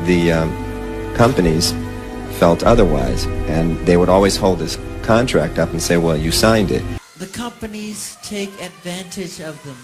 the companies felt otherwise, and they would always hold this contract up and say, well, you signed it. The companies take advantage of them.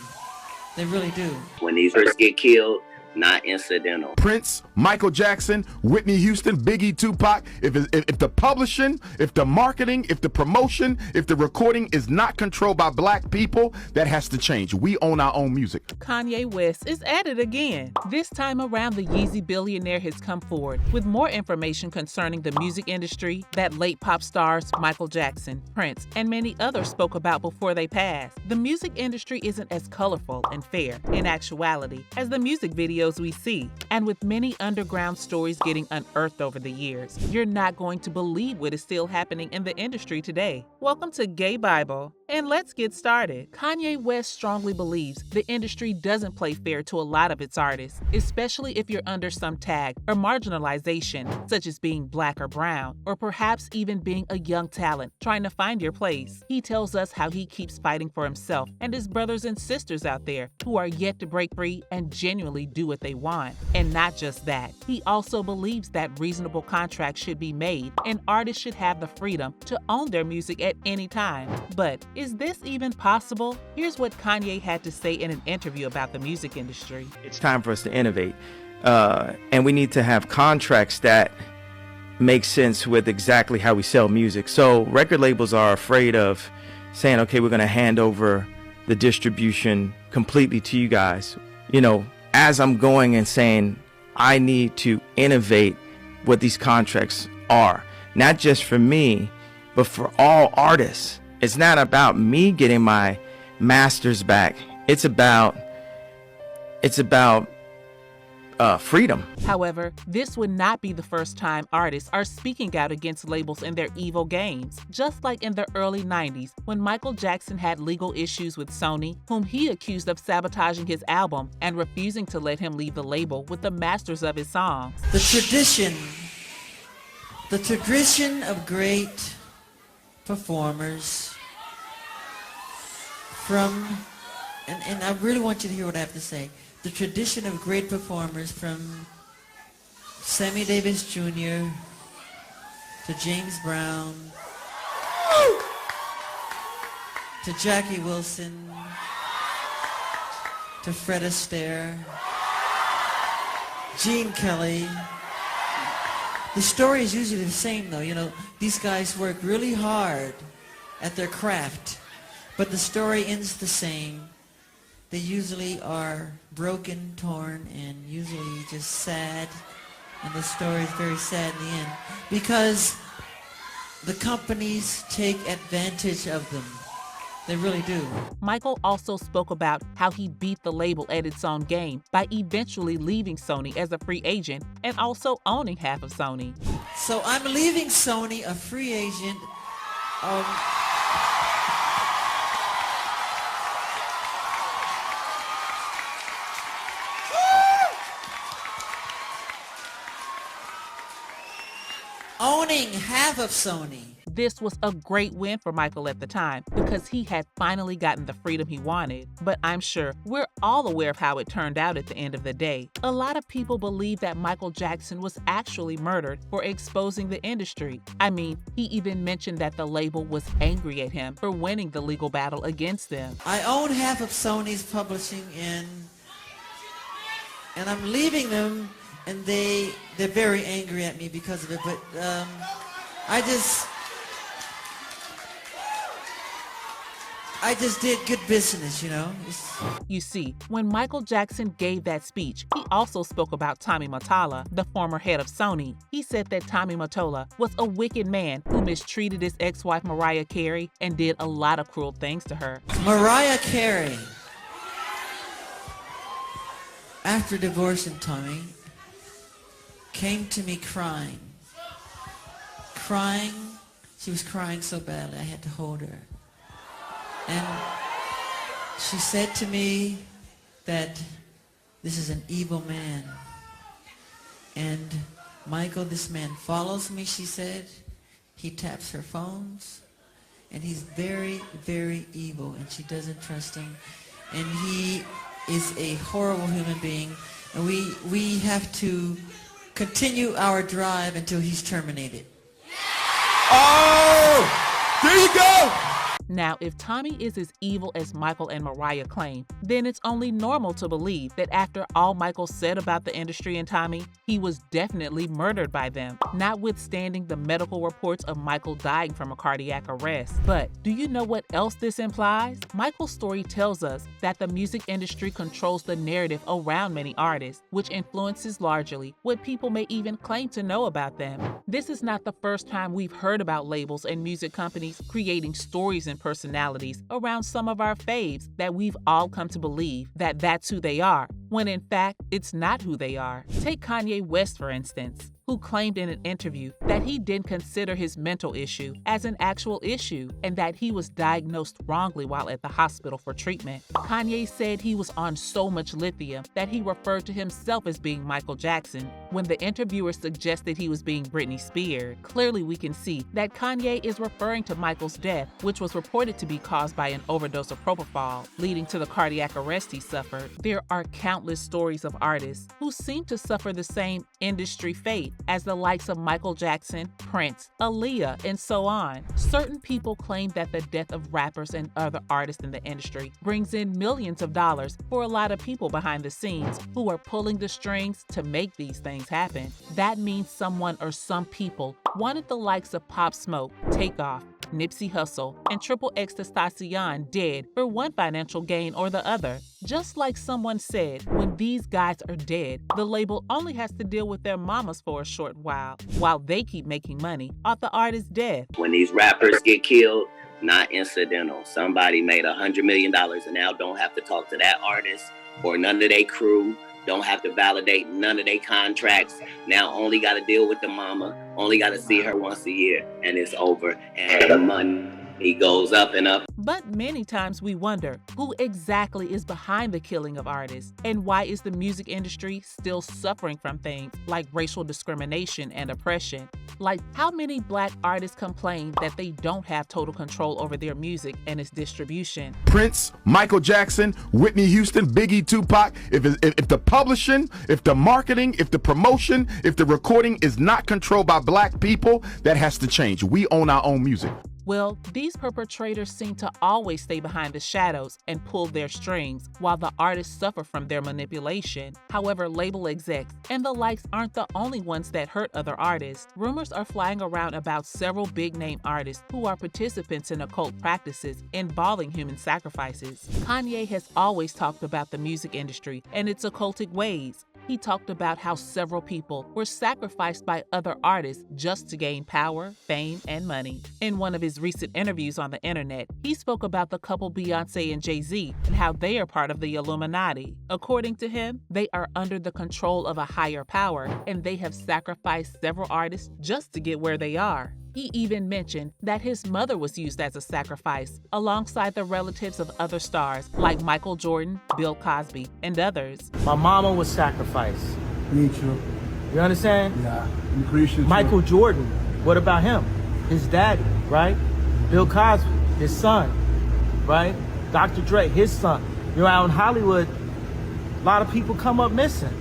They really do. When these first get killed, not incidental. Prince, Michael Jackson, Whitney Houston, Biggie, Tupac, if the publishing, if the marketing, if the promotion, if the recording is not controlled by black people, that has to change. We own our own music. Kanye West is at it again. This time around, the Yeezy billionaire has come forward with more information concerning the music industry that late pop stars Michael Jackson, Prince, and many others spoke about before they passed. The music industry isn't as colorful and fair, in actuality, as the music videos we see, and with many underground stories getting unearthed over the years, you're not going to believe what is still happening in the industry today. Welcome to GayBible, and let's get started. Kanye West strongly believes the industry doesn't play fair to a lot of its artists, especially if you're under some tag or marginalization, such as being black or brown, or perhaps even being a young talent trying to find your place. He tells us how he keeps fighting for himself and his brothers and sisters out there who are yet to break free and genuinely do what they want. And not just that, he also believes that reasonable contracts should be made and artists should have the freedom to own their music at any time. But is this even possible? Here's what Kanye had to say in an interview about the music industry. It's time for us to innovate, and we need to have contracts that make sense with exactly how we sell music. So record labels are afraid of saying, okay, we're going to hand over the distribution completely to you guys. You know, as I'm going and saying, I need to innovate what these contracts are, not just for me, but for all artists. It's not about me getting my masters back. It's about freedom. However, this would not be the first time artists are speaking out against labels and their evil games. Just like in the early 90s, when Michael Jackson had legal issues with Sony, whom he accused of sabotaging his album and refusing to let him leave the label with the masters of his songs. The tradition of great performers from, and I really want you to hear what I have to say. The tradition of great performers from Sammy Davis Jr. to James Brown to Jackie Wilson to Fred Astaire, Gene Kelly. The story is usually the same though. You know, these guys work really hard at their craft, but the story ends the same. They usually are broken, torn, and usually just sad. And the story is very sad in the end because the companies take advantage of them. They really do. Michael also spoke about how he beat the label at its own game by eventually leaving Sony as a free agent and also owning half of Sony. So I'm leaving Sony a free agent. Owning half of Sony. This was a great win for Michael at the time because he had finally gotten the freedom he wanted. But I'm sure we're all aware of how it turned out at the end of the day. A lot of people believe that Michael Jackson was actually murdered for exposing the industry. I mean, he even mentioned that the label was angry at him for winning the legal battle against them. I own half of Sony's publishing and I'm leaving them, and they're very angry at me because of it, but I just did good business, you know. You see, when Michael Jackson gave that speech, he also spoke about Tommy Mottola, the former head of Sony. He said that Tommy Mottola was a wicked man who mistreated his ex-wife Mariah Carey and did a lot of cruel things to her. Mariah Carey, after divorcing Tommy, came to me crying. She was crying so badly I had to hold her. And she said to me that this is an evil man. And Michael, this man follows me, she said. He taps her phones. And he's very, very evil, and she doesn't trust him. And he is a horrible human being. And we have to continue our drive until he's terminated. Oh, there you go. Now, if Tommy is as evil as Michael and Mariah claim, then it's only normal to believe that after all Michael said about the industry and Tommy, he was definitely murdered by them, notwithstanding the medical reports of Michael dying from a cardiac arrest. But do you know what else this implies? Michael's story tells us that the music industry controls the narrative around many artists, which influences largely what people may even claim to know about them. This is not the first time we've heard about labels and music companies creating stories and personalities around some of our faves that we've all come to believe that that's who they are, when in fact, it's not who they are. Take Kanye West, for instance, who claimed in an interview that he didn't consider his mental issue as an actual issue and that he was diagnosed wrongly while at the hospital for treatment. Kanye said he was on so much lithium that he referred to himself as being Michael Jackson when the interviewer suggested he was being Britney Spears. Clearly, we can see that Kanye is referring to Michael's death, which was reported to be caused by an overdose of propofol, leading to the cardiac arrest he suffered. There are countless stories of artists who seem to suffer the same industry fate as the likes of Michael Jackson, Prince, Aaliyah, and so on. Certain people claim that the death of rappers and other artists in the industry brings in millions of dollars for a lot of people behind the scenes who are pulling the strings to make these things happen. That means someone or some people wanted the likes of Pop Smoke, Takeoff, Nipsey Hussle, and XXXTentacion dead for one financial gain or the other. Just like someone said, when these guys are dead, the label only has to deal with their mamas for a short while they keep making money off the artist's death. When these rappers get killed, not incidental. Somebody made $100 million and now don't have to talk to that artist or none of their crew. Don't have to validate none of their contracts. Now only got to deal with the mama. Only got to see her once a year, and it's over. And the money goes up and up. But many times we wonder who exactly is behind the killing of artists, and why is the music industry still suffering from things like racial discrimination and oppression? Like, how many Black artists complain that they don't have total control over their music and its distribution? Prince, Michael Jackson, Whitney Houston, Biggie, Tupac. If the publishing, if the marketing, if the promotion, if the recording is not controlled by Black people, that has to change. We own our own music. Well, these perpetrators seem to always stay behind the shadows and pull their strings while the artists suffer from their manipulation. However, label execs and the likes aren't the only ones that hurt other artists. Rumors are flying around about several big-name artists who are participants in occult practices involving human sacrifices. Kanye has always talked about the music industry and its occultic ways. He talked about how several people were sacrificed by other artists just to gain power, fame, and money. In one of his recent interviews on the internet, he spoke about the couple Beyonce and Jay-Z and how they are part of the Illuminati. According to him, they are under the control of a higher power, and they have sacrificed several artists just to get where they are. He even mentioned that his mother was used as a sacrifice, alongside the relatives of other stars like Michael Jordan, Bill Cosby, and others. My mama was sacrificed. Me too. You understand? Yeah, I'm Christian too. Michael Jordan, what about him? His daddy, right? Bill Cosby, his son, right? Dr. Dre, his son. You know, out in Hollywood, a lot of people come up missing.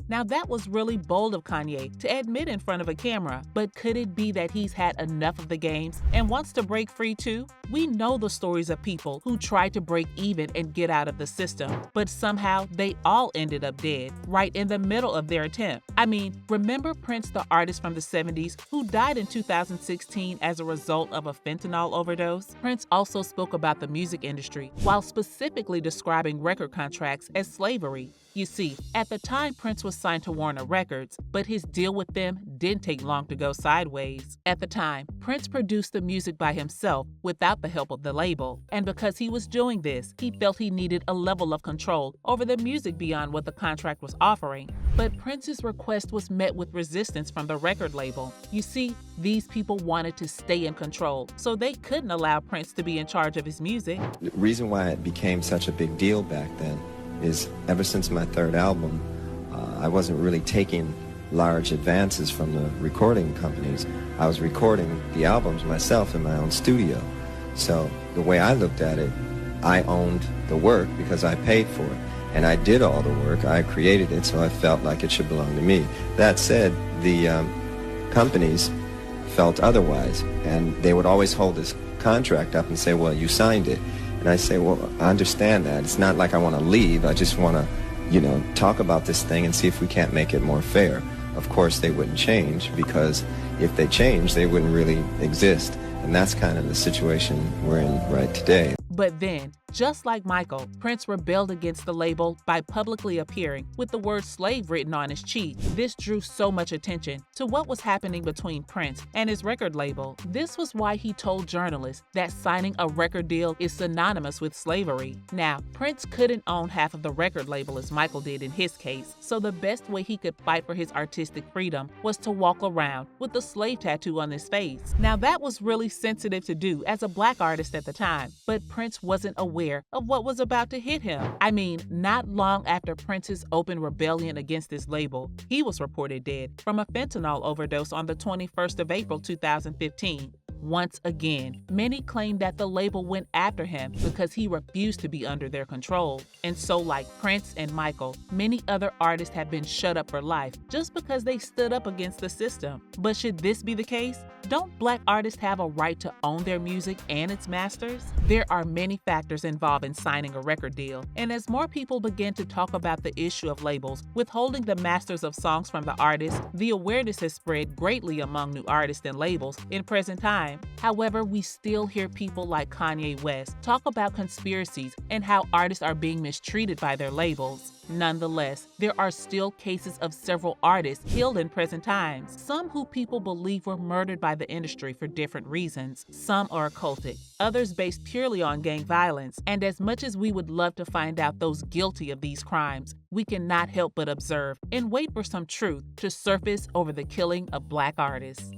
Now that was really bold of Kanye to admit in front of a camera, but could it be that he's had enough of the games and wants to break free too? We know the stories of people who tried to break even and get out of the system, but somehow they all ended up dead, right in the middle of their attempt. I mean, remember Prince, the artist from the 70s, who died in 2016 as a result of a fentanyl overdose? Prince also spoke about the music industry, while specifically describing record contracts as slavery. You see, at the time Prince was signed to Warner Records, but his deal with them didn't take long to go sideways. At the time, Prince produced the music by himself without the help of the label, and because he was doing this, he felt he needed a level of control over the music beyond what the contract was offering. But Prince's request was met with resistance from the record label. You see, these people wanted to stay in control, so they couldn't allow Prince to be in charge of his music. The reason why it became such a big deal back then is ever since my third album, I wasn't really taking large advances from the recording companies. I was recording the albums myself in my own studio. So the way I looked at it, I owned the work because I paid for it. and I did all the work. I created it, so I felt like it should belong to me. That said, the companies felt otherwise, and they would always hold this contract up and say, well, you signed it. And I say, well, I understand that. It's not like I want to leave. I just want to, you know, talk about this thing and see if we can't make it more fair. Of course, they wouldn't change, because if they changed, they wouldn't really exist. And that's kind of the situation we're in right today. But then, just like Michael, Prince rebelled against the label by publicly appearing with the word slave written on his cheek. This drew so much attention to what was happening between Prince and his record label. This was why he told journalists that signing a record deal is synonymous with slavery. Now, Prince couldn't own half of the record label as Michael did in his case, so the best way he could fight for his artistic freedom was to walk around with the slave tattoo on his face. Now, that was really sensitive to do as a black artist at the time, but Prince wasn't aware of what was about to hit him. I mean, not long after Prince's open rebellion against this label, he was reported dead from a fentanyl overdose on the 21st of April 2015. Once again, many claim that the label went after him because he refused to be under their control. And so, like Prince and Michael, many other artists have been shut up for life just because they stood up against the system. But should this be the case? Don't black artists have a right to own their music and its masters? There are many factors involved in signing a record deal, and as more people begin to talk about the issue of labels withholding the masters of songs from the artists, the awareness has spread greatly among new artists and labels in present time. However, we still hear people like Kanye West talk about conspiracies and how artists are being mistreated by their labels. Nonetheless, there are still cases of several artists killed in present times, some who people believe were murdered by the industry for different reasons. Some are occultic, others based purely on gang violence, and as much as we would love to find out those guilty of these crimes, we cannot help but observe and wait for some truth to surface over the killing of black artists.